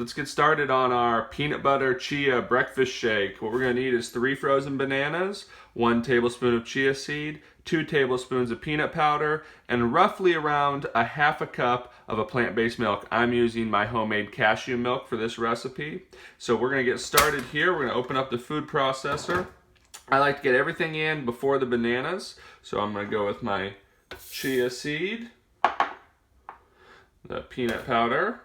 let's get started on our peanut butter chia breakfast shake. What we're going to need is 3 frozen bananas, 1 tablespoon of chia seed, 2 tablespoons of peanut powder, and roughly around a half a cup of a plant-based milk. I'm using my homemade cashew milk for this recipe. So we're going to get started here. We're going to open up the food processor. I like to get everything in before the bananas. So I'm going to go with my chia seed, the peanut powder,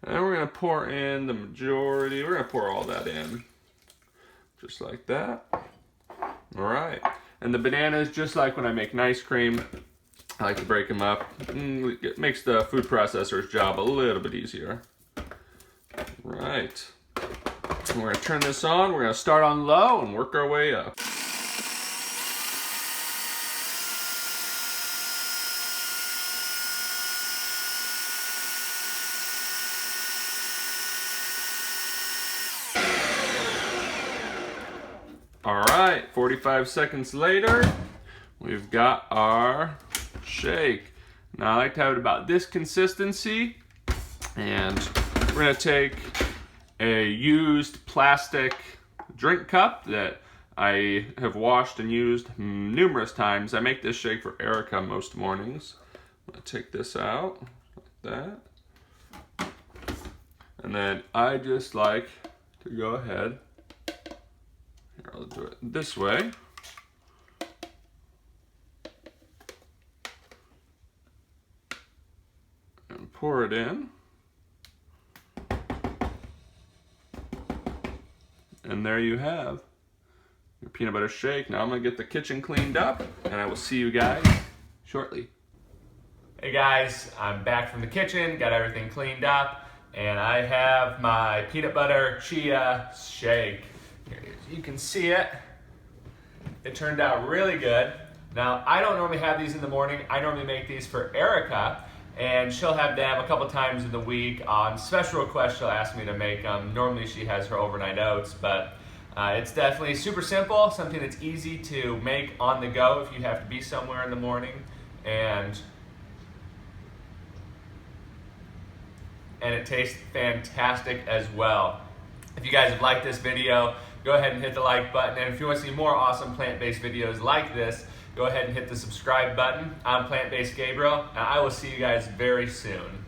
and then we're going to pour in the majority. We're going to pour all that in, just like that. All right. And the bananas, just like when I make ice cream, I like to break them up. It makes the food processor's job a little bit easier. Right. And we're going to turn this on. We're going to start on low and work our way up. All right, 45 seconds later, we've got our shake. Now I like to have it about this consistency, and we're gonna take a used plastic drink cup that I have washed and used numerous times. I make this shake for Erica most mornings. I'm gonna take this out like that. And then I just like to go ahead. I'll do it this way. And pour it in. And there you have your peanut butter shake. Now I'm going to get the kitchen cleaned up, and I will see you guys shortly. Hey guys, I'm back from the kitchen, got everything cleaned up, and I have my peanut butter chia shake. You can see it. It turned out really good. Now, I don't normally have these in the morning. I normally make these for Erica, and she'll have them a couple times in the week. On special request, she'll ask me to make them. Normally, she has her overnight oats, but it's definitely super simple, something that's easy to make on the go if you have to be somewhere in the morning. And it tastes fantastic as well. If you guys have liked this video, go ahead and hit the like button. And if you want to see more awesome plant-based videos like this, go ahead and hit the subscribe button. I'm Plant-Based Gabriel, and I will see you guys very soon.